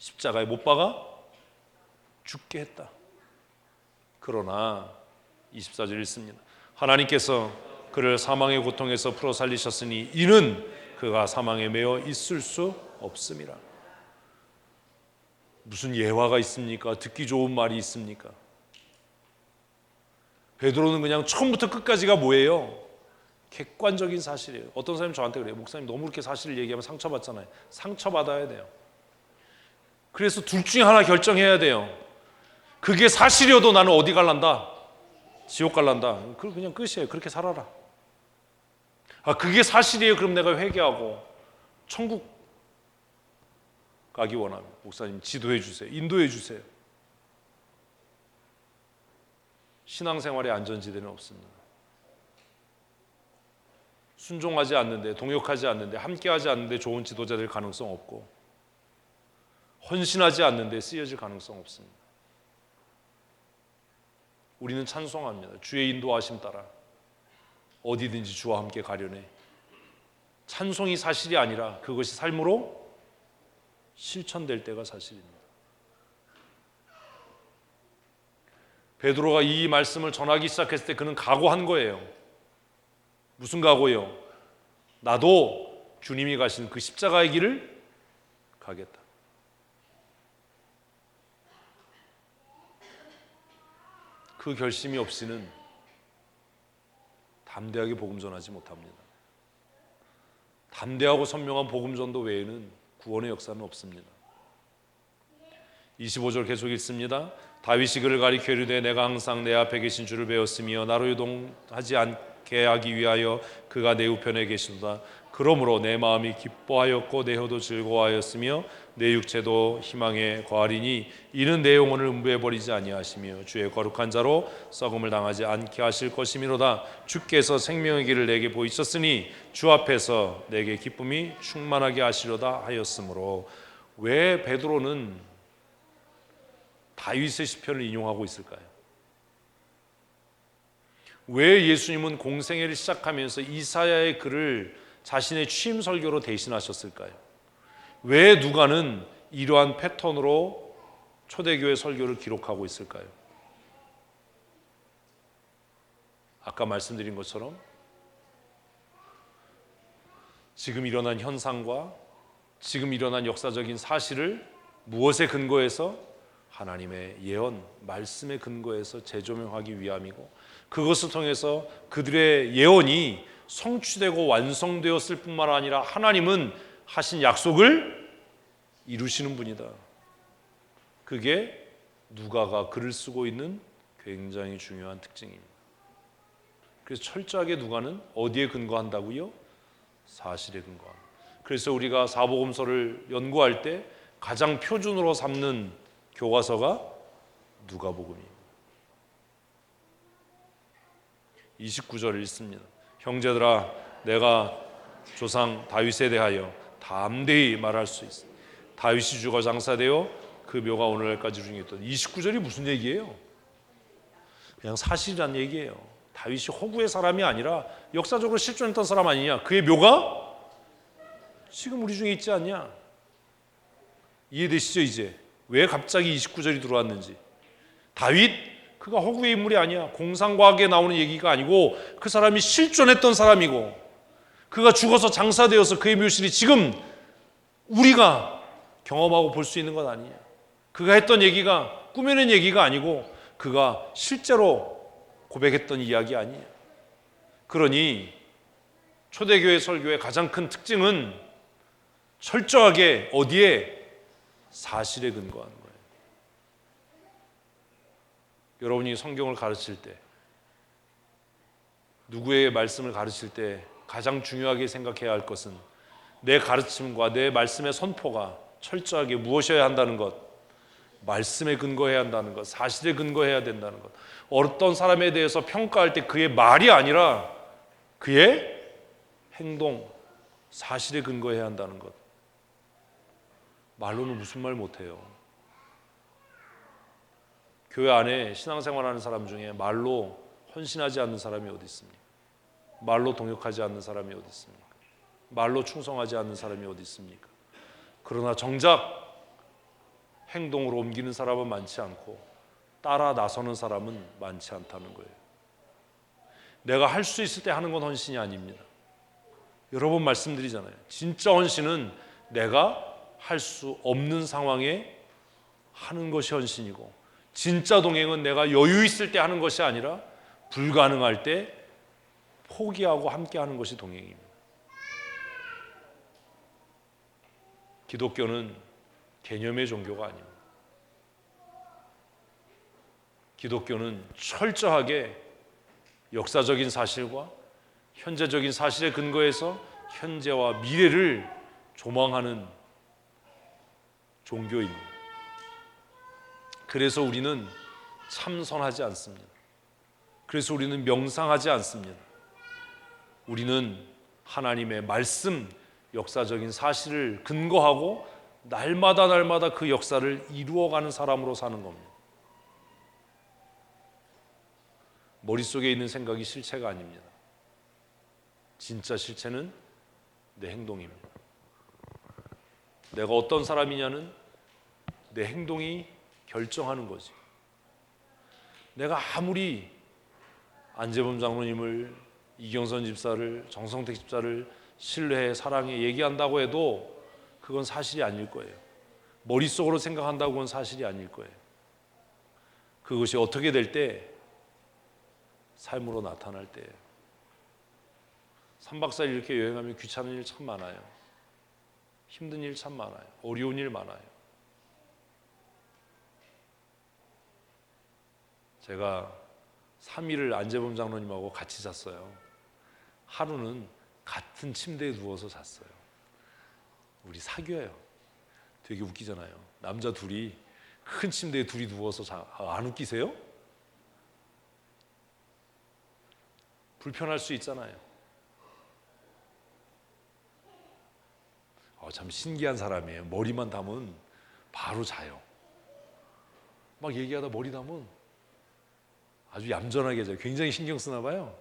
십자가에 못 박아 죽게 했다. 그러나 24절 읽습니다. 하나님께서 그를 사망의 고통에서 풀어 살리셨으니 이는 그가 사망에 매여 있을 수 없음이라. 무슨 예화가 있습니까? 듣기 좋은 말이 있습니까? 베드로는 그냥 처음부터 끝까지가 뭐예요? 객관적인 사실이에요. 어떤 사람이 저한테 그래요. 목사님 너무 그렇게 사실을 얘기하면 상처받잖아요. 상처받아야 돼요. 그래서 둘 중에 하나 결정해야 돼요. 그게 사실이어도 나는 어디 갈란다? 지옥 갈란다. 그냥 끝이에요. 그렇게 살아라. 그게 사실이에요. 그럼 내가 회개하고 천국 가기 원합니다. 목사님 지도해 주세요. 인도해 주세요. 신앙생활의 안전지대는 없습니다. 순종하지 않는데, 동역하지 않는데, 함께하지 않는데 좋은 지도자 될 가능성 없고, 헌신하지 않는데 쓰여질 가능성 없습니다. 우리는 찬송합니다. 주의 인도하심 따라 어디든지 주와 함께 가려네. 찬송이 사실이 아니라 그것이 삶으로 실천될 때가 사실입니다. 베드로가 이 말씀을 전하기 시작했을 때 그는 각오한 거예요. 무슨 각오요? 나도 주님이 가신 그 십자가의 길을 가겠다. 그 결심이 없이는 담대하게 복음 전하지 못합니다. 담대하고 선명한 복음 전도 외에는 구원의 역사는 없습니다. 25절 계속 읽습니다. 다윗이 그를 가리켜 이르되 내가 항상 내 앞에 계신 주를 배웠으며 나로 유동하지 않게 하기 위하여 그가 내 우편에 계시도다. 그러므로 내 마음이 기뻐하였고 내 혀도 즐거워하였으며 내 육체도 희망에 거하리니 이는 내 영혼을 음부에 버리지 아니하시며 주의 거룩한 자로 썩음을 당하지 않게 하실 것이미로다. 주께서 생명의 길을 내게 보이셨으니 주 앞에서 내게 기쁨이 충만하게 하시려다 하였으므로. 왜 베드로는 다윗의 시편을 인용하고 있을까요? 왜 예수님은 공생애를 시작하면서 이사야의 글을 자신의 취임 설교로 대신하셨을까요? 왜 누가는 이러한 패턴으로 초대교회 설교를 기록하고 있을까요? 아까 말씀드린 것처럼 지금 일어난 현상과 지금 일어난 역사적인 사실을 무엇에 근거해서? 하나님의 예언, 말씀에 근거해서 재조명하기 위함이고, 그것을 통해서 그들의 예언이 성취되고 완성되었을 뿐만 아니라 하나님은 하신 약속을 이루시는 분이다. 그게 누가가 글을 쓰고 있는 굉장히 중요한 특징입니다. 그래서 철저하게 누가는 어디에 근거한다고요? 사실에 근거합니다. 그래서 우리가 사복음서를 연구할 때 가장 표준으로 삼는 교과서가 누가복음입니다. 29절 읽습니다. 형제들아, 내가 조상 다윗에 대하여 담대히 말할 수 있어. 다윗이 죽어 장사되어 그 묘가 오늘날까지 중요했던. 29절이 무슨 얘기예요? 그냥 사실이란 얘기예요. 다윗이 허구의 사람이 아니라 역사적으로 실존했던 사람 아니냐? 그의 묘가 지금 우리 중에 있지 않냐? 이해되시죠? 이제 왜 갑자기 29절이 들어왔는지. 다윗, 그가 허구의 인물이 아니야. 공상과학에 나오는 얘기가 아니고 그 사람이 실존했던 사람이고, 그가 죽어서 장사되어서 그의 묘실이 지금 우리가 경험하고 볼 수 있는 건 아니야. 그가 했던 얘기가 꾸며낸 얘기가 아니고 그가 실제로 고백했던 이야기 아니야. 그러니 초대교회 설교의 가장 큰 특징은 철저하게 어디에? 사실에 근거하는 거예요. 여러분이 성경을 가르칠 때, 누구의 말씀을 가르칠 때 가장 중요하게 생각해야 할 것은 내 가르침과 내 말씀의 선포가 철저하게 무엇이어야 한다는 것, 말씀에 근거해야 한다는 것, 사실에 근거해야 된다는 것. 어떤 사람에 대해서 평가할 때 그의 말이 아니라 그의 행동, 사실에 근거해야 한다는 것. 말로는 무슨 말 못해요. 교회 안에 신앙생활하는 사람 중에 말로 헌신하지 않는 사람이 어디 있습니까? 말로 동역하지 않는 사람이 어디 있습니까? 말로 충성하지 않는 사람이 어디 있습니까? 그러나 정작 행동으로 옮기는 사람은 많지 않고 따라 나서는 사람은 많지 않다는 거예요. 내가 할 수 있을 때 하는 건 헌신이 아닙니다. 여러 번 말씀드리잖아요. 진짜 헌신은 내가 할 수 없는 상황에 하는 것이 헌신이고, 진짜 동행은 내가 여유 있을 때 하는 것이 아니라 불가능할 때 포기하고 함께 하는 것이 동행입니다. 기독교는 개념의 종교가 아닙니다. 기독교는 철저하게 역사적인 사실과 현재적인 사실에 근거해서 현재와 미래를 조망하는 종교입니다. 그래서 우리는 참선하지 않습니다. 그래서 우리는 명상하지 않습니다. 우리는 하나님의 말씀, 역사적인 사실을 근거하고 날마다 그 역사를 이루어가는 사람으로 사는 겁니다. 머릿속에 있는 생각이 실체가 아닙니다. 진짜 실체는 내 행동입니다. 내가 어떤 사람이냐는 내 행동이 결정하는 거지. 내가 아무리 안재범 장로님을, 이경선 집사를, 정성택 집사를 신뢰해 사랑해 얘기한다고 해도 그건 사실이 아닐 거예요. 머릿속으로 생각한다고 그건 사실이 아닐 거예요. 그것이 어떻게 될 때? 삶으로 나타날 때예요. 3박 4일 이렇게 여행하면 귀찮은 일 참 많아요. 힘든 일 참 많아요. 어려운 일 많아요. 제가 3일을 안재범 장로님하고 같이 잤어요. 하루는 같은 침대에 누워서 잤어요. 우리 사귀어요. 되게 웃기잖아요. 남자 둘이 큰 침대에 둘이 누워서 안 웃기세요? 불편할 수 있잖아요. 참 신기한 사람이에요. 머리만 담으면 바로 자요. 막 얘기하다 머리 담으면 아주 얌전하게 자요. 굉장히 신경 쓰나 봐요.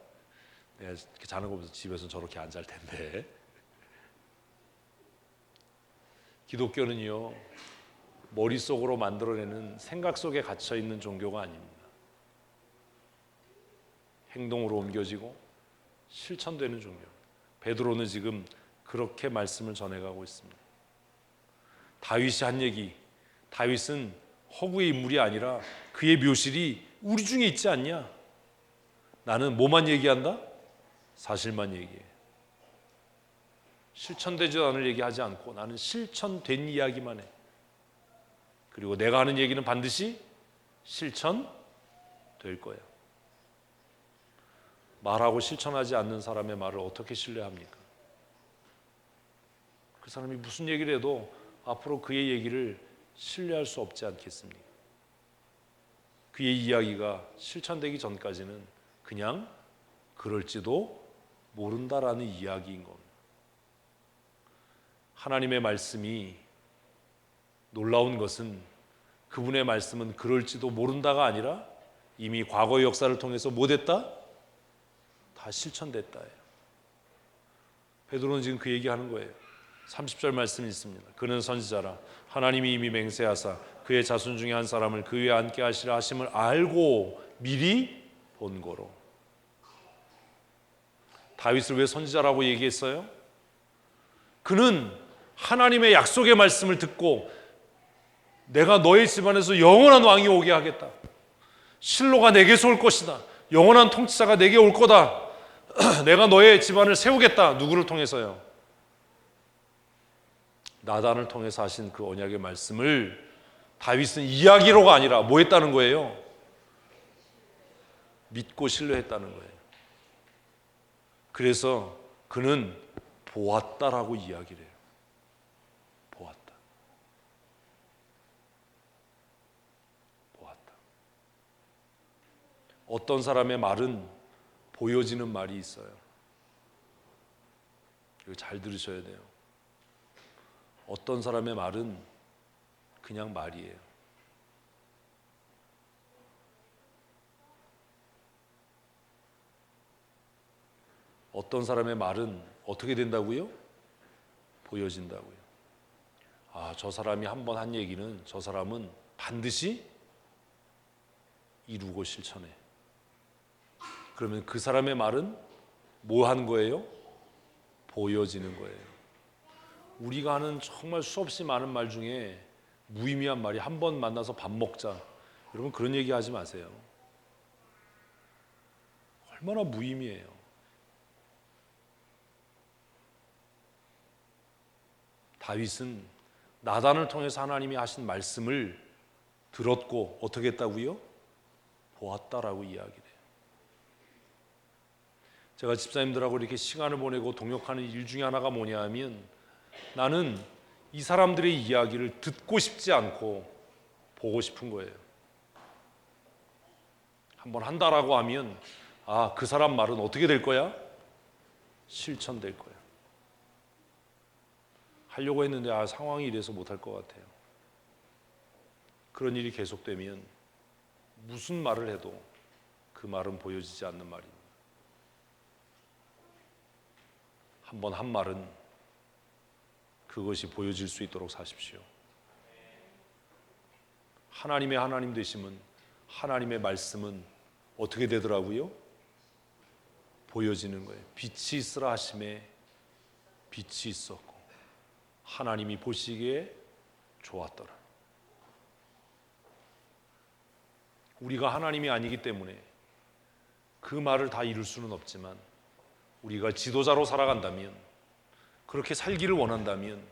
내가 이렇게 자는 거 보면서 집에서는 저렇게 안 잘 텐데. 기독교는요, 머릿속으로 만들어내는 생각 속에 갇혀 있는 종교가 아닙니다. 행동으로 옮겨지고 실천되는 종교. 베드로는 지금 그렇게 말씀을 전해가고 있습니다. 다윗이 한 얘기, 다윗은 허구의 인물이 아니라 그의 묘실이 우리 중에 있지 않냐? 나는 뭐만 얘기한다? 사실만 얘기해. 실천되지 않을 얘기하지 않고 나는 실천된 이야기만 해. 그리고 내가 하는 얘기는 반드시 실천될 거야. 말하고 실천하지 않는 사람의 말을 어떻게 신뢰합니까? 그 사람이 무슨 얘기를 해도 앞으로 그의 얘기를 신뢰할 수 없지 않겠습니까? 그의 이야기가 실천되기 전까지는 그냥 그럴지도 모른다라는 이야기인 겁니다. 하나님의 말씀이 놀라운 것은 그분의 말씀은 그럴지도 모른다가 아니라 이미 과거의 역사를 통해서 뭐 됐다? 다 실천됐다예요. 베드로는 지금 그 얘기하는 거예요. 30절 말씀이 있습니다. 그는 선지자라 하나님이 이미 맹세하사 그의 자손 중에 한 사람을 그 위에 앉게 하시라 하심을 알고 미리 본 거로. 다윗을 왜 선지자라고 얘기했어요? 그는 하나님의 약속의 말씀을 듣고 내가 너의 집안에서 영원한 왕이 오게 하겠다. 실로가 내게서 올 것이다. 영원한 통치자가 내게 올 거다. 내가 너의 집안을 세우겠다. 누구를 통해서요? 나단을 통해서 하신 그 언약의 말씀을 다윗은 이야기로가 아니라 뭐 했다는 거예요? 믿고 신뢰했다는 거예요. 그래서 그는 보았다라고 이야기를 해요. 보았다. 보았다. 어떤 사람의 말은 보여지는 말이 있어요. 이거 잘 들으셔야 돼요. 어떤 사람의 말은 그냥 말이에요. 어떤 사람의 말은 어떻게 된다고요? 보여진다고요. 저 사람이 한 번 한 얘기는 저 사람은 반드시 이루고 실천해. 그러면 그 사람의 말은 뭐 하는 거예요? 보여지는 거예요. 우리가 하는 정말 수없이 많은 말 중에 무의미한 말이 한 번 만나서 밥 먹자. 여러분 그런 얘기 하지 마세요. 얼마나 무의미해요. 다윗은 나단을 통해서 하나님이 하신 말씀을 들었고 어떻게 했다고요? 보았다라고 이야기를 해요. 제가 집사님들하고 이렇게 시간을 보내고 동역하는 일 중에 하나가 뭐냐 하면 나는 이 사람들의 이야기를 듣고 싶지 않고 보고 싶은 거예요. 한번 한다라고 하면 그 사람 말은 어떻게 될 거야? 실천될 거야. 하려고 했는데 상황이 이래서 못할 것 같아요. 그런 일이 계속되면 무슨 말을 해도 그 말은 보여지지 않는 말입니다. 한번 한 말은 그것이 보여질 수 있도록 사십시오. 하나님의 하나님 되심은 하나님의 말씀은 어떻게 되더라고요? 보여지는 거예요. 빛이 있으라 하심에 빛이 있었고 하나님이 보시기에 좋았더라. 우리가 하나님이 아니기 때문에 그 말을 다 이룰 수는 없지만 우리가 지도자로 살아간다면, 그렇게 살기를 원한다면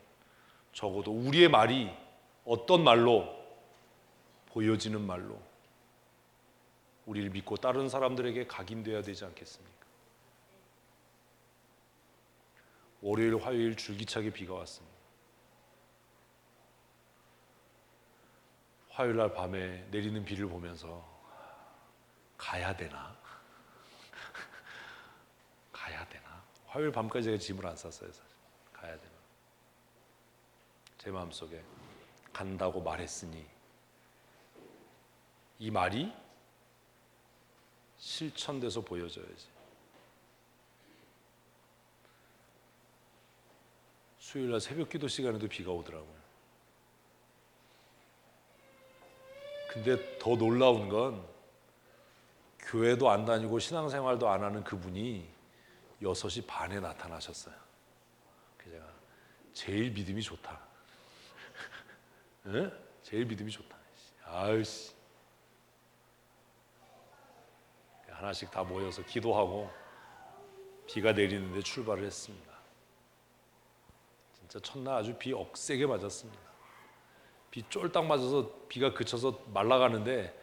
적어도 우리의 말이 어떤 말로, 보여지는 말로 우리를 믿고 다른 사람들에게 각인되어야 되지 않겠습니까? 월요일, 화요일 줄기차게 비가 왔습니다. 화요일 날 밤에 내리는 비를 보면서 가야 되나? 가야 되나? 화요일 밤까지 제가 짐을 안 쌌어요. 사실. 가야 되나? 제 마음속에 간다고 말했으니 이 말이 실천돼서 보여져야지. 수요일 날 새벽 기도 시간에도 비가 오더라고요. 근데 더 놀라운 건 교회도 안 다니고 신앙생활도 안 하는 그분이 6시 반에 나타나셨어요. 그래서 제가 제일 믿음이 좋다. 네? 제일 믿음이 좋다. 아유씨. 하나씩 다 모여서 기도하고 비가 내리는데 출발을 했습니다. 진짜 첫날 아주 비 억세게 맞았습니다. 비 쫄딱 맞아서 비가 그쳐서 말라가는데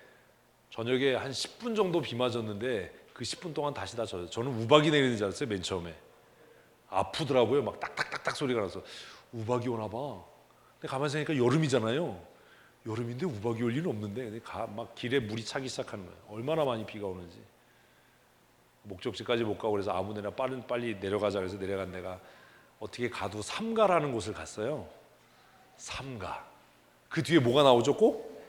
저녁에 한 10분 정도 비 맞았는데 그 10분 동안 다시 다 젖어요. 저는 우박이 내리는 줄 알았어요. 맨 처음에 아프더라고요. 막 딱딱딱딱 소리가 나서 우박이 오나 봐. 근데 가만히 생각하니까 여름이잖아요. 여름인데 우박이 올 일은 없는데 막 길에 물이 차기 시작하는 거예요. 얼마나 많이 비가 오는지. 목적지까지 못 가고 그래서 아무데나 빨리 내려가자 그래서 내려간 데가 어떻게 가도 삼가라는 곳을 갔어요. 삼가. 그 뒤에 뭐가 나오죠? 꼭?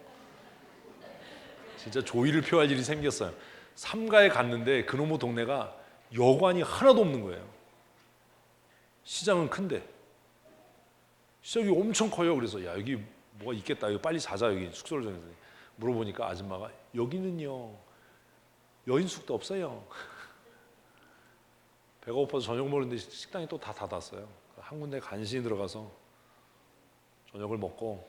진짜 조의를 표할 일이 생겼어요. 삼가에 갔는데 그놈의 동네가 여관이 하나도 없는 거예요. 시장은 큰데 시장이 엄청 커요. 그래서 야 여기 뭐가 있겠다. 여기 빨리 자자. 여기 숙소를 정해서 물어보니까 아줌마가 여기는요 여인숙도 없어요. 배가 고파서 저녁 먹는데 식당이 또 다 닫았어요. 한 군데 간신히 들어가서 저녁을 먹고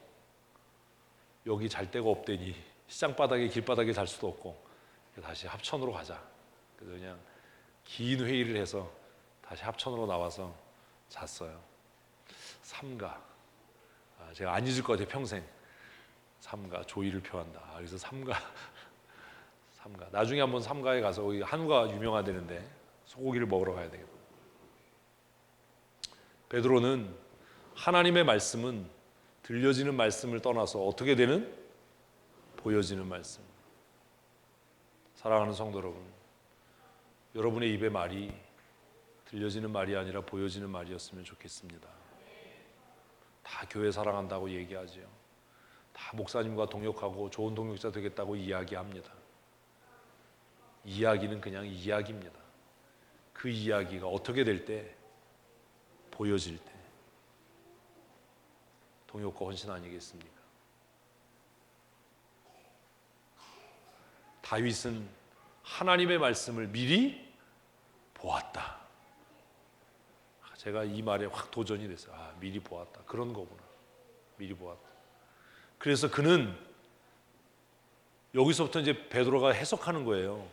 여기 잘 데가 없대니 시장 바닥에 길바닥에 잘 수도 없고 다시 합천으로 가자. 그래서 그냥 긴 회의를 해서 다시 합천으로 나와서 잤어요. 삼가. 제가 안 잊을 것 같아요. 평생. 삼가 조의를 표한다. 그래서 삼가. 나중에 한번 삼가에 가서 거기 한우가 유명하다는데 소고기를 먹으러 가야 되겠다. 베드로는 하나님의 말씀은 들려지는 말씀을 떠나서 어떻게 되는? 보여지는 말씀. 사랑하는 성도 여러분, 여러분의 입의 말이 들려지는 말이 아니라 보여지는 말이었으면 좋겠습니다. 다 교회 사랑한다고 얘기하지요. 다 목사님과 동역하고 좋은 동역자 되겠다고 이야기합니다. 이야기는 그냥 이야기입니다. 그 이야기가 어떻게 될 때? 보여질 때. 동역과 헌신 아니겠습니까? 다윗은 하나님의 말씀을 미리 보았다. 제가 이 말에 확 도전이 됐어요. 미리 보았다. 그런 거구나. 미리 보았다. 그래서 그는 여기서부터 이제 베드로가 해석하는 거예요.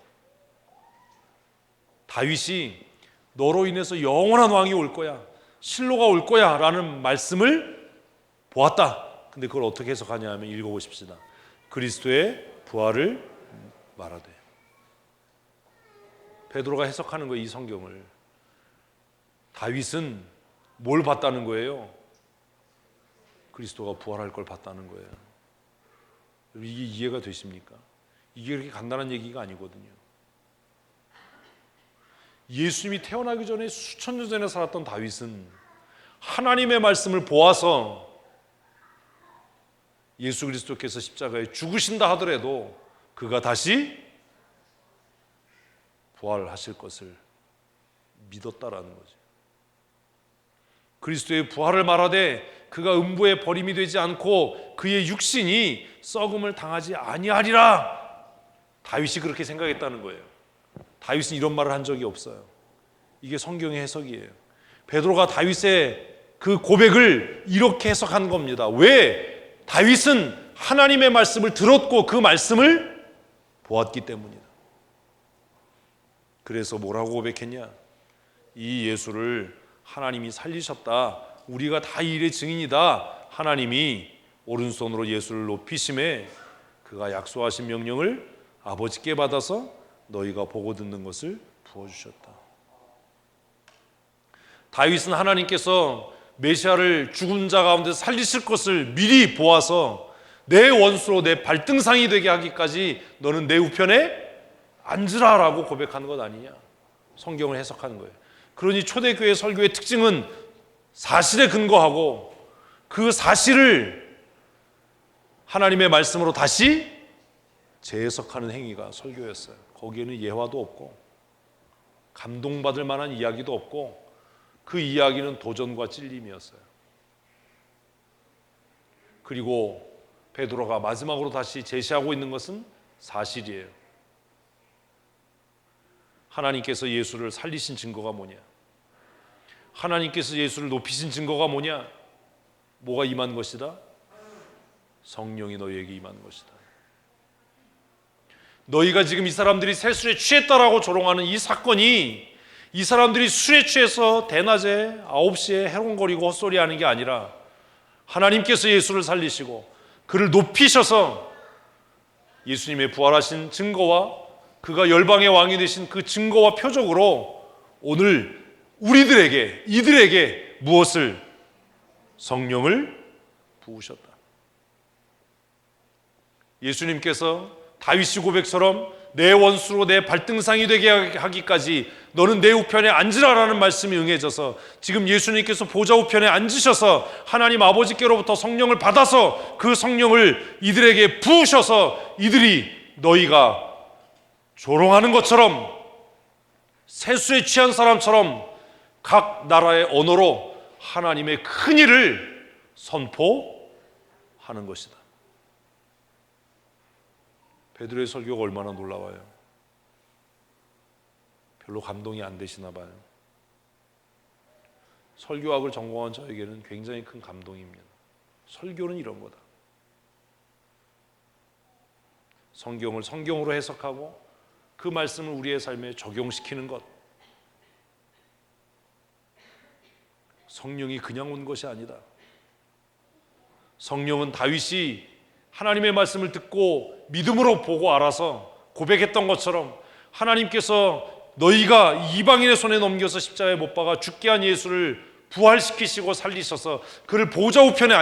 다윗이 너로 인해서 영원한 왕이 올 거야, 실로가 올 거야 라는 말씀을 보았다. 근데 그걸 어떻게 해석하냐 하면 읽어보십시다. 그리스도의 부활을 말하되. 베드로가 해석하는 거예요. 이 성경을. 다윗은 뭘 봤다는 거예요? 그리스도가 부활할 걸 봤다는 거예요. 이게 이해가 되십니까? 이게 그렇게 간단한 얘기가 아니거든요. 예수님이 태어나기 전에 수천 년 전에 살았던 다윗은 하나님의 말씀을 보아서 예수 그리스도께서 십자가에 죽으신다 하더라도 그가 다시 부활하실 것을 믿었다라는 거죠. 그리스도의 부활을 말하되 그가 음부에 버림이 되지 않고 그의 육신이 썩음을 당하지 아니하리라. 다윗이 그렇게 생각했다는 거예요. 다윗은 이런 말을 한 적이 없어요. 이게 성경의 해석이에요. 베드로가 다윗의 그 고백을 이렇게 해석한 겁니다. 왜? 다윗은 하나님의 말씀을 들었고 그 말씀을 보았기 때문이다. 그래서 뭐라고 고백했냐? 이 예수를 하나님이 살리셨다. 우리가 다 이 일의 증인이다. 하나님이 오른손으로 예수를 높이심에 그가 약속하신 명령을 아버지께 받아서 너희가 보고 듣는 것을 부어주셨다. 다윗은 하나님께서 메시아를 죽은 자 가운데 살리실 것을 미리 보아서 내 원수로 내 발등상이 되게 하기까지 너는 내 우편에 앉으라라고 고백하는 것 아니냐. 성경을 해석하는 거예요. 그러니 초대교회 설교의 특징은 사실에 근거하고 그 사실을 하나님의 말씀으로 다시 재해석하는 행위가 설교였어요. 거기에는 예화도 없고 감동받을 만한 이야기도 없고 그 이야기는 도전과 찔림이었어요. 그리고 베드로가 마지막으로 다시 제시하고 있는 것은 사실이에요. 하나님께서 예수를 살리신 증거가 뭐냐? 하나님께서 예수를 높이신 증거가 뭐냐? 뭐가 임한 것이다? 성령이 너희에게 임한 것이다. 너희가 지금 이 사람들이 새술에 취했다라고 조롱하는 이 사건이 이 사람들이 술에 취해서 대낮에 9시에 해롱거리고 헛소리하는 게 아니라 하나님께서 예수를 살리시고 그를 높이셔서 예수님의 부활하신 증거와 그가 열방의 왕이 되신 그 증거와 표적으로 오늘 우리들에게 이들에게 무엇을? 성령을 부으셨다. 예수님께서 다윗의 고백처럼 내 원수로 내 발등상이 되게 하기까지 너는 내 우편에 앉으라라는 말씀이 응해져서 지금 예수님께서 보좌 우편에 앉으셔서 하나님 아버지께로부터 성령을 받아서 그 성령을 이들에게 부으셔서 이들이 너희가 조롱하는 것처럼 세수에 취한 사람처럼 각 나라의 언어로 하나님의 큰 일을 선포하는 것이다. 베드로의 설교가 얼마나 놀라워요. 별로 감동이 안 되시나 봐요. 설교학을 전공한 저에게는 굉장히 큰 감동입니다. 설교는 이런 거다. 성경을 성경으로 해석하고 그 말씀을 우리의 삶에 적용시키는 것. 성령이 그냥 온 것이 아니다. 성령은 다윗이 하나님의 말씀을 듣고 믿음으로 보고 알아서 고백했던 것처럼 하나님께서 너희가 이방인의 손에 넘겨서 십자가에 못 박아 죽게 한 예수를 부활시키시고 살리셔서 그를 보좌 우편에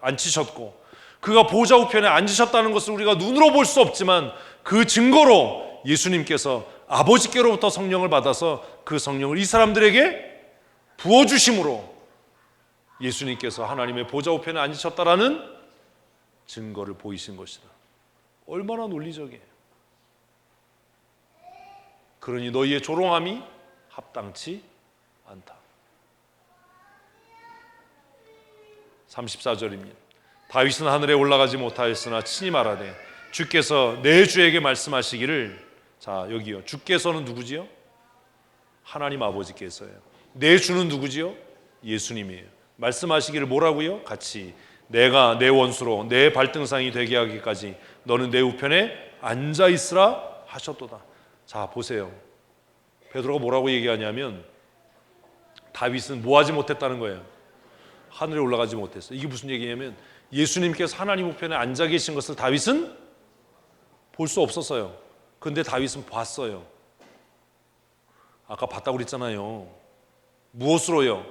앉히셨고 그가 보좌 우편에 앉으셨다는 것을 우리가 눈으로 볼 수 없지만 그 증거로 예수님께서 아버지께로부터 성령을 받아서 그 성령을 이 사람들에게 부어주심으로 예수님께서 하나님의 보좌 우편에 앉으셨다라는 증거를 보이신 것이다. 얼마나 논리적이에요. 그러니 너희의 조롱함이 합당치 않다. 34절입니다. 다윗은 하늘에 올라가지 못하였으나 친히 말하되 주께서 내 주에게 말씀하시기를. 자, 여기요. 주께서는 누구지요? 하나님 아버지께서요. 내 주는 누구지요? 예수님이에요. 말씀하시기를 뭐라고요? 같이 내가 내 원수로 내 발등상이 되게 하기까지 너는 내 우편에 앉아 있으라 하셨도다. 자, 보세요. 베드로가 뭐라고 얘기하냐면 다윗은 뭐 하지 못했다는 거예요? 하늘에 올라가지 못했어요. 이게 무슨 얘기냐면 예수님께서 하나님 우편에 앉아 계신 것을 다윗은 볼 수 없었어요. 그런데 다윗은 봤어요. 아까 봤다고 그랬잖아요. 무엇으로요?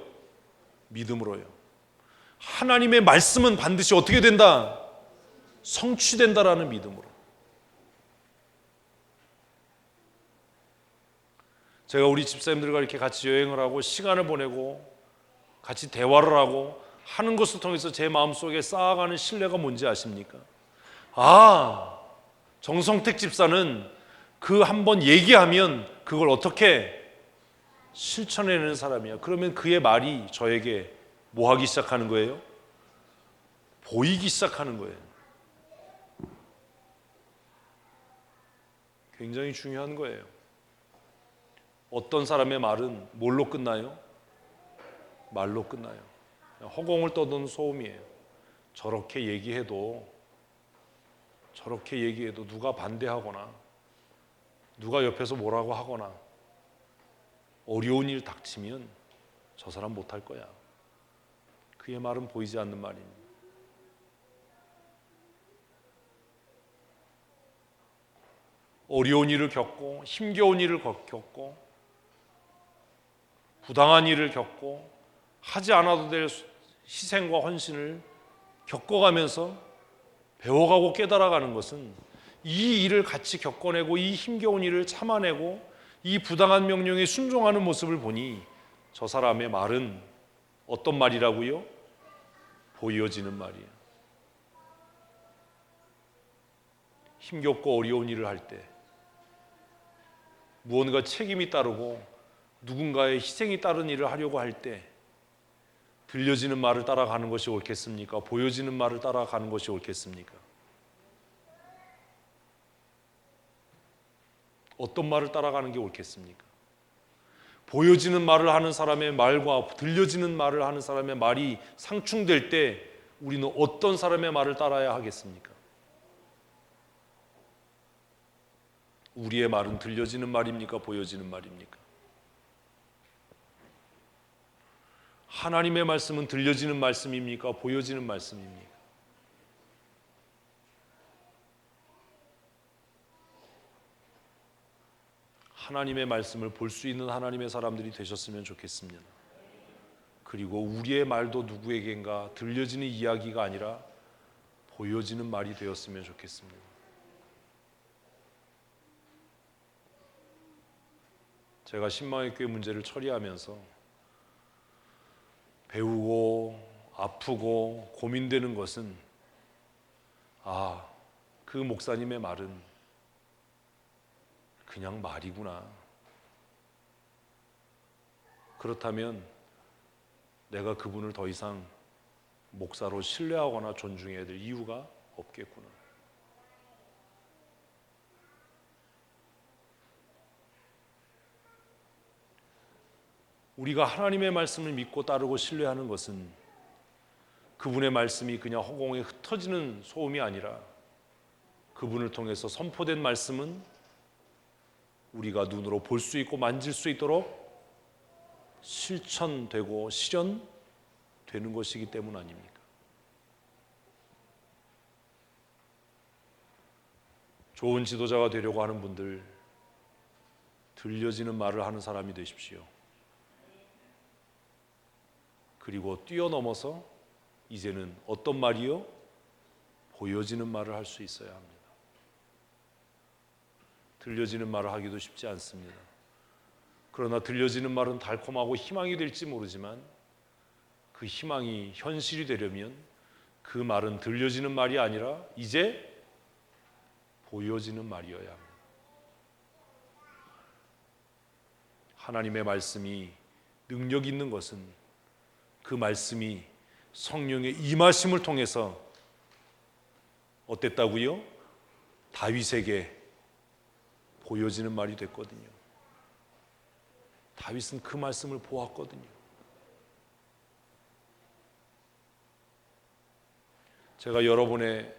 믿음으로요. 하나님의 말씀은 반드시 어떻게 된다? 성취된다라는 믿음으로. 제가 우리 집사님들과 이렇게 같이 여행을 하고 시간을 보내고 같이 대화를 하고 하는 것을 통해서 제 마음속에 쌓아가는 신뢰가 뭔지 아십니까? 아, 정성택 집사는 그 한번 얘기하면 그걸 어떻게 실천해내는 사람이야. 그러면 그의 말이 저에게 뭐 하기 시작하는 거예요? 보이기 시작하는 거예요. 굉장히 중요한 거예요. 어떤 사람의 말은 뭘로 끝나요? 말로 끝나요. 허공을 떠도는 소음이에요. 저렇게 얘기해도 누가 반대하거나 누가 옆에서 뭐라고 하거나 어려운 일 닥치면 저 사람 못할 거야. 그의 말은 보이지 않는 말입니다. 어려운 일을 겪고 힘겨운 일을 겪고 부당한 일을 겪고 하지 않아도 될 희생과 헌신을 겪어가면서 배워가고 깨달아가는 것은 이 일을 같이 겪어내고 이 힘겨운 일을 참아내고 이 부당한 명령에 순종하는 모습을 보니 저 사람의 말은 어떤 말이라고요? 보여지는 말이에요. 힘겹고 어려운 일을 할 때 무언가 책임이 따르고 누군가의 희생이 따른 일을 하려고 할 때 들려지는 말을 따라가는 것이 옳겠습니까? 보여지는 말을 따라가는 것이 옳겠습니까? 어떤 말을 따라가는 게 옳겠습니까? 보여지는 말을 하는 사람의 말과 들려지는 말을 하는 사람의 말이 상충될 때 우리는 어떤 사람의 말을 따라야 하겠습니까? 우리의 말은 들려지는 말입니까? 보여지는 말입니까? 하나님의 말씀은 들려지는 말씀입니까? 보여지는 말씀입니까? 하나님의 말씀을 볼 수 있는 하나님의 사람들이 되셨으면 좋겠습니다. 그리고 우리의 말도 누구에겐가 들려지는 이야기가 아니라 보여지는 말이 되었으면 좋겠습니다. 제가 신망의 교회 문제를 처리하면서 배우고 아프고 고민되는 것은 그 목사님의 말은 그냥 말이구나. 그렇다면 내가 그분을 더 이상 목사로 신뢰하거나 존중해야 될 이유가 없겠구나. 우리가 하나님의 말씀을 믿고 따르고 신뢰하는 것은 그분의 말씀이 그냥 허공에 흩어지는 소음이 아니라 그분을 통해서 선포된 말씀은 우리가 눈으로 볼 수 있고 만질 수 있도록 실천되고 실현되는 것이기 때문 아닙니까? 좋은 지도자가 되려고 하는 분들, 들려지는 말을 하는 사람이 되십시오. 그리고 뛰어넘어서 이제는 어떤 말이요? 보여지는 말을 할 수 있어야 합니다. 들려지는 말을 하기도 쉽지 않습니다. 그러나 들려지는 말은 달콤하고 희망이 될지 모르지만 그 희망이 현실이 되려면 그 말은 들려지는 말이 아니라 이제 보여지는 말이어야 합니다. 하나님의 말씀이 능력 있는 것은 그 말씀이 성령의 임하심을 통해서 어땠다고요? 다윗에게 보여지는 말이 됐거든요. 다윗은 그 말씀을 보았거든요. 제가 여러분의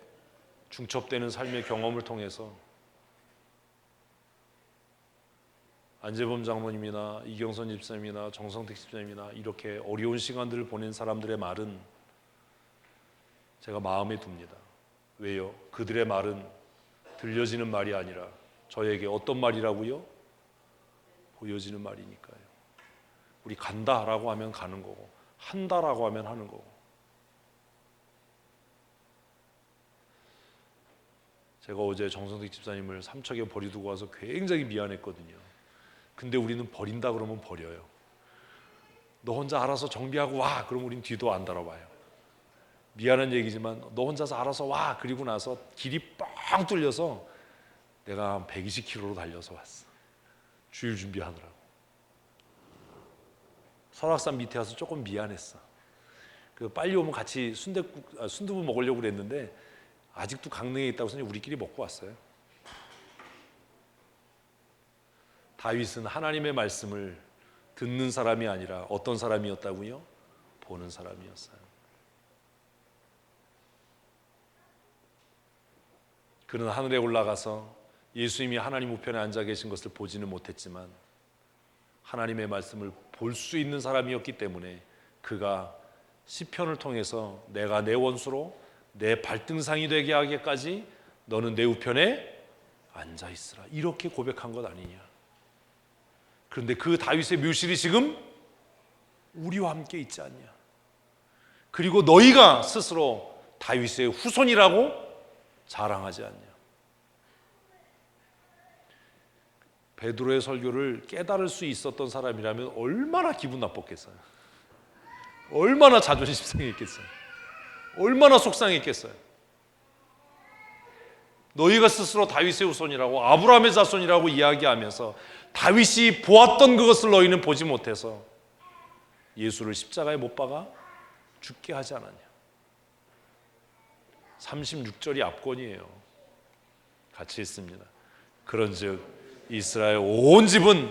중첩되는 삶의 경험을 통해서 안재범 장로님이나 이경선 집사님이나 정성택 집사님이나 이렇게 어려운 시간들을 보낸 사람들의 말은 제가 마음에 둡니다. 왜요? 그들의 말은 들려지는 말이 아니라 저에게 어떤 말이라고요? 보여지는 말이니까요. 우리 간다라고 하면 가는 거고 한다라고 하면 하는 거고. 제가 어제 정성택 집사님을 삼척에 버리두고 와서 굉장히 미안했거든요. 근데 우리는 버린다 그러면 버려요. 너 혼자 알아서 정비하고 와. 그럼 우린 뒤도 안 돌아봐요. 미안한 얘기지만 너 혼자서 알아서 와. 그리고 나서 길이 뻥 뚫려서 내가 한 120km로 달려서 왔어. 주일 준비하느라고. 설악산 밑에 와서 조금 미안했어. 그 빨리 오면 같이 순두부 먹으려고 그랬는데 아직도 강릉에 있다고 해서 우리끼리 먹고 왔어요. 다윗은 하나님의 말씀을 듣는 사람이 아니라 어떤 사람이었다고요? 보는 사람이었어요. 그는 하늘에 올라가서 예수님이 하나님 우편에 앉아 계신 것을 보지는 못했지만 하나님의 말씀을 볼 수 있는 사람이었기 때문에 그가 시편을 통해서 내가 내 원수로 내 발등상이 되게 하기까지 너는 내 우편에 앉아 있으라 이렇게 고백한 것 아니냐. 그런데 그 다윗의 묘실이 지금 우리와 함께 있지 않냐. 그리고 너희가 스스로 다윗의 후손이라고 자랑하지 않냐. 베드로의 설교를 깨달을 수 있었던 사람이라면 얼마나 기분 나빴겠어요. 얼마나 자존심 상했겠어요. 얼마나 속상했겠어요. 너희가 스스로 다윗의 후손이라고 아브라함의 자손이라고 이야기하면서 다윗이 보았던 그것을 너희는 보지 못해서 예수를 십자가에 못 박아 죽게 하지 않았냐. 36절이 압권이에요. 같이 읽습니다. 그런즉 이스라엘 온 집은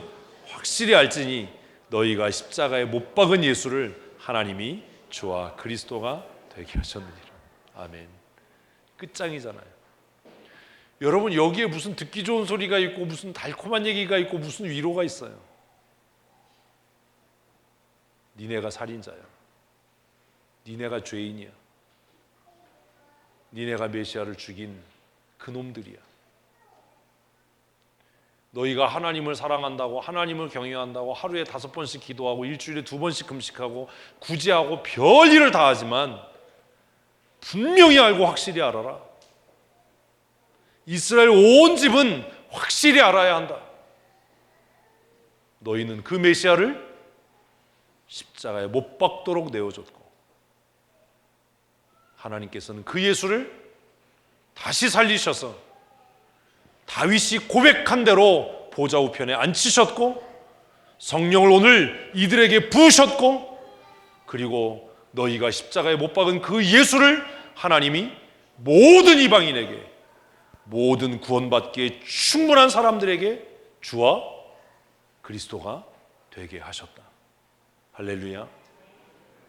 확실히 알지니 너희가 십자가에 못 박은 예수를 하나님이 주와 그리스도가 되게 하셨느니라. 아멘. 끝장이잖아요. 여러분 여기에 무슨 듣기 좋은 소리가 있고 무슨 달콤한 얘기가 있고 무슨 위로가 있어요. 니네가 살인자야. 니네가 죄인이야. 니네가 메시아를 죽인 그놈들이야. 너희가 하나님을 사랑한다고 하나님을 경외한다고 하루에 5번씩 기도하고 일주일에 2번씩 금식하고 구제하고 별일을 다 하지만 분명히 알고 확실히 알아라. 이스라엘 온 집은 확실히 알아야 한다. 너희는 그 메시아를 십자가에 못 박도록 내어줬고 하나님께서는 그 예수를 다시 살리셔서 다윗이 고백한 대로 보좌 우편에 앉히셨고 성령을 오늘 이들에게 부으셨고 그리고 너희가 십자가에 못 박은 그 예수를 하나님이 모든 이방인에게 모든 구원받기에 충분한 사람들에게 주와 그리스도가 되게 하셨다. 할렐루야.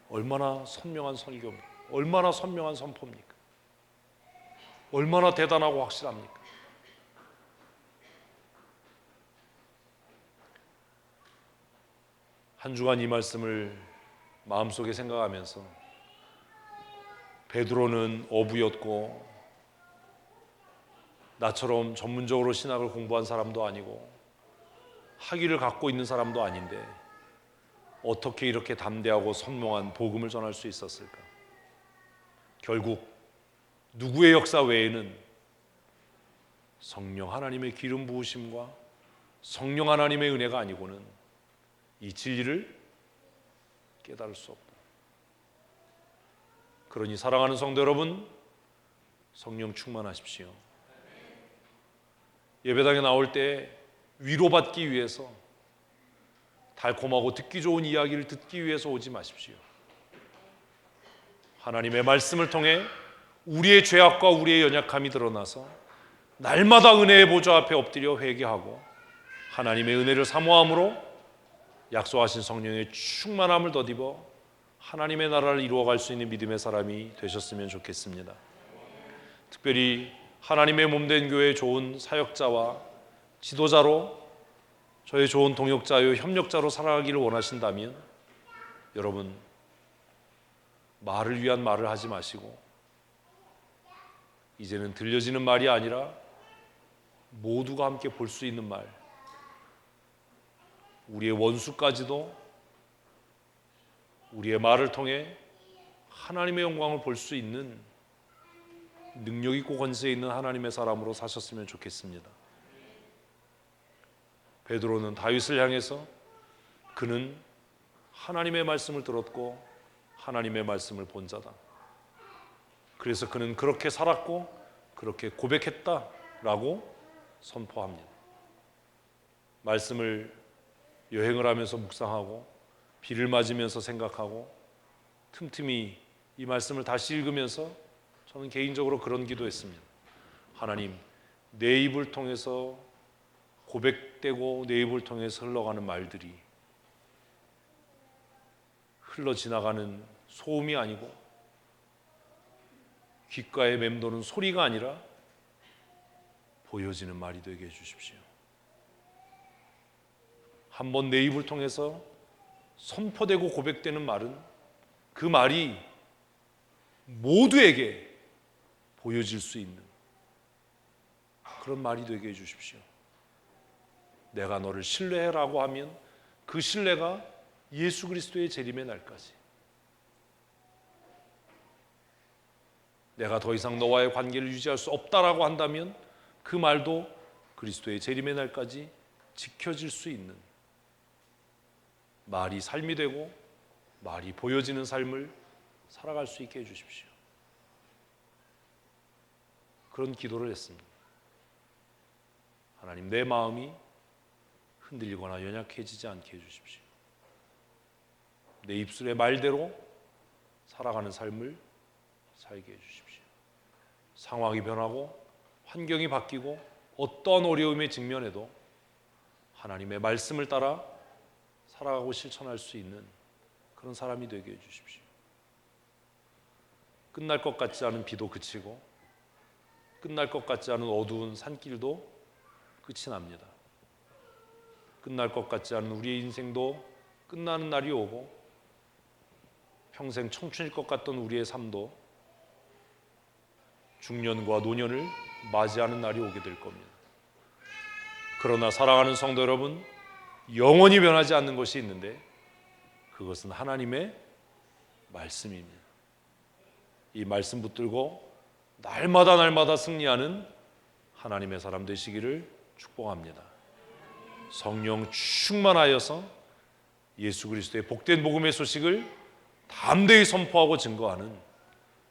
얼마나 선명한 설교입니까? 얼마나 선명한 선포입니까? 얼마나 대단하고 확실합니까? 한 주간 이 말씀을 마음속에 생각하면서 베드로는 어부였고 나처럼 전문적으로 신학을 공부한 사람도 아니고 학위를 갖고 있는 사람도 아닌데 어떻게 이렇게 담대하고 선명한 복음을 전할 수 있었을까? 결국 누구의 역사 외에는 성령 하나님의 기름 부으심과 성령 하나님의 은혜가 아니고는 이 진리를 깨달을 수 없다. 그러니 사랑하는 성도 여러분, 성령 충만하십시오. 예배당에 나올 때 위로받기 위해서 달콤하고 듣기 좋은 이야기를 듣기 위해서 오지 마십시오. 하나님의 말씀을 통해 우리의 죄악과 우리의 연약함이 드러나서 날마다 은혜의 보좌 앞에 엎드려 회개하고 하나님의 은혜를 사모함으로 약속하신 성령의 충만함을 덧입어 하나님의 나라를 이루어갈 수 있는 믿음의 사람이 되셨으면 좋겠습니다. 특별히 하나님의 몸된 교회의 좋은 사역자와 지도자로 저의 좋은 동역자요 협력자로 살아가기를 원하신다면 여러분 말을 위한 말을 하지 마시고 이제는 들려지는 말이 아니라 모두가 함께 볼 수 있는 말, 우리의 원수까지도 우리의 말을 통해 하나님의 영광을 볼 수 있는 능력 있고 권세 있는 하나님의 사람으로 사셨으면 좋겠습니다. 베드로는 다윗을 향해서 그는 하나님의 말씀을 들었고 하나님의 말씀을 본 자다. 그래서 그는 그렇게 살았고 그렇게 고백했다라고 선포합니다. 말씀을 여행을 하면서 묵상하고 비를 맞으면서 생각하고 틈틈이 이 말씀을 다시 읽으면서 저는 개인적으로 그런 기도했습니다. 하나님, 내 입을 통해서 고백되고 내 입을 통해서 흘러가는 말들이 흘러 지나가는 소음이 아니고 귓가에 맴도는 소리가 아니라 보여지는 말이 되게 해주십시오. 한번 내 입을 통해서 선포되고 고백되는 말은 그 말이 모두에게 보여질 수 있는 그런 말이 되게 해주십시오. 내가 너를 신뢰해라고 하면 그 신뢰가 예수 그리스도의 재림의 날까지, 내가 더 이상 너와의 관계를 유지할 수 없다라고 한다면 그 말도 그리스도의 재림의 날까지 지켜질 수 있는 말이 삶이 되고 말이 보여지는 삶을 살아갈 수 있게 해주십시오. 그런 기도를 했습니다. 하나님, 내 마음이 흔들리거나 연약해지지 않게 해주십시오. 내 입술의 말대로 살아가는 삶을 살게 해주십시오. 상황이 변하고 환경이 바뀌고 어떤 어려움에 직면해도 하나님의 말씀을 따라 살아가고 실천할 수 있는 그런 사람이 되게 해주십시오. 끝날 것 같지 않은 비도 그치고 끝날 것 같지 않은 어두운 산길도 끝이 납니다. 끝날 것 같지 않은 우리의 인생도 끝나는 날이 오고 평생 청춘일 것 같던 우리의 삶도 중년과 노년을 맞이하는 날이 오게 될 겁니다. 그러나 사랑하는 성도 여러분, 영원히 변하지 않는 것이 있는데 그것은 하나님의 말씀입니다. 이 말씀 붙들고 날마다 승리하는 하나님의 사람 되시기를 축복합니다. 성령 충만하여서 예수 그리스도의 복된 복음의 소식을 담대히 선포하고 증거하는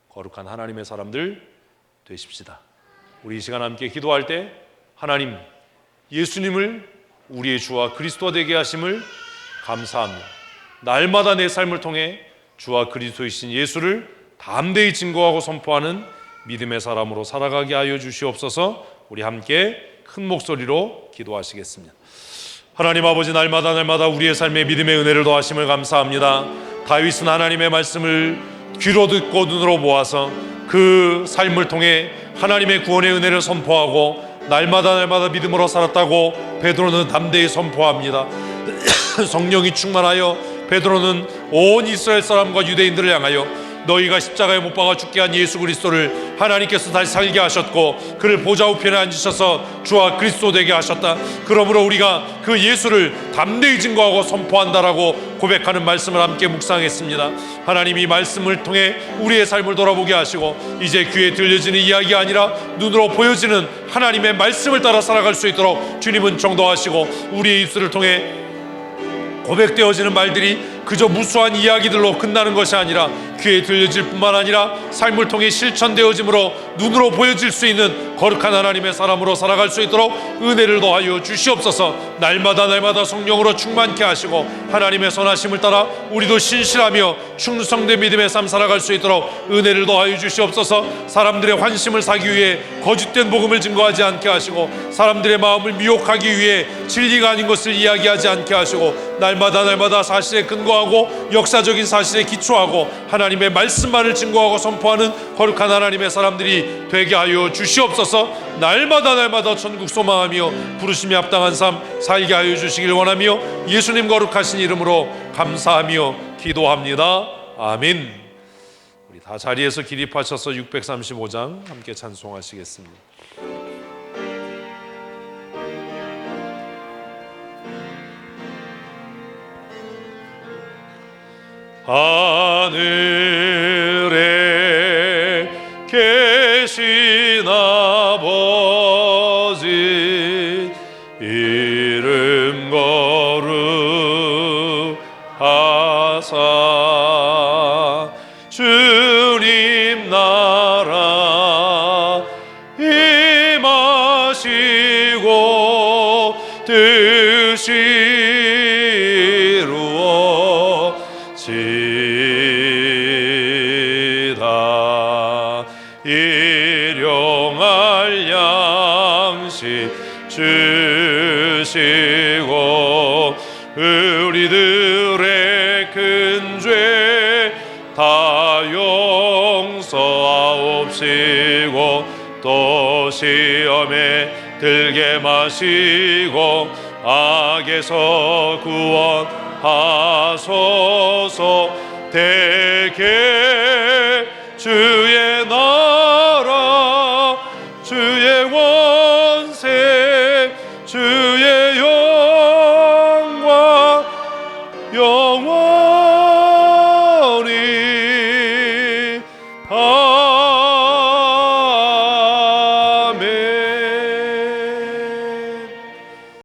거룩한 하나님의 사람들 되십시다. 우리 이 시간 함께 기도할 때 하나님, 예수님을 우리의 주와 그리스도가 되게 하심을 감사합니다. 날마다 내 삶을 통해 주와 그리스도이신 예수를 담대히 증거하고 선포하는 믿음의 사람으로 살아가게 하여 주시옵소서. 우리 함께 큰 목소리로 기도하시겠습니다. 하나님 아버지, 날마다 우리의 삶에 믿음의 은혜를 더하심을 감사합니다. 다윗은 하나님의 말씀을 귀로 듣고 눈으로 보아서 그 삶을 통해 하나님의 구원의 은혜를 선포하고 날마다 믿음으로 살았다고 베드로는 담대히 선포합니다. 성령이 충만하여 베드로는 온 이스라엘 사람과 유대인들을 향하여 너희가 십자가에 못 박아 죽게 한 예수 그리스도를 하나님께서 다시 살게 하셨고 그를 보좌 우편에 앉으셔서 주와 그리스도 되게 하셨다. 그러므로 우리가 그 예수를 담대히 증거하고 선포한다라고 고백하는 말씀을 함께 묵상했습니다. 하나님이 말씀을 통해 우리의 삶을 돌아보게 하시고 이제 귀에 들려지는 이야기가 아니라 눈으로 보여지는 하나님의 말씀을 따라 살아갈 수 있도록 주님은 정도하시고 우리의 입술을 통해 고백되어지는 말들이 그저 무수한 이야기들로 끝나는 것이 아니라 귀에 들려질 뿐만 아니라 삶을 통해 실천되어짐으로 눈으로 보여질 수 있는 거룩한 하나님의 사람으로 살아갈 수 있도록 은혜를 더하여 주시옵소서. 날마다 성령으로 충만케 하시고 하나님의 선하심을 따라 우리도 신실하며 충성된 믿음의 삶 살아갈 수 있도록 은혜를 더하여 주시옵소서. 사람들의 환심을 사기 위해 거짓된 복음을 증거하지 않게 하시고 사람들의 마음을 미혹하기 위해 진리가 아닌 것을 이야기하지 않게 하시고 날마다 사실에 근거하고 역사적인 사실에 기초하고 하나님의 말씀만을 증거하고 선포하는 거룩한 하나님의 사람들이 되게 하여 주시옵소서. 날마다 천국 소망하며 부르심이 합당한 삶 살게 하여 주시길 원하며 예수님 거룩하신 이름으로 감사하며 기도합니다. 아멘. 우리 다 자리에서 기립하셔서 635장 함께 찬송하시겠습니다. 하늘에 계신 아버지 이름 거룩하사 주님 나라 임하시고 뜻이 이루어지다 일용할 양식 주시고 우리들의 큰 죄 다 용서하옵시고 또 시험에 들게 마시고 악에서 구원하소서. 대개 주의 나라 주의 원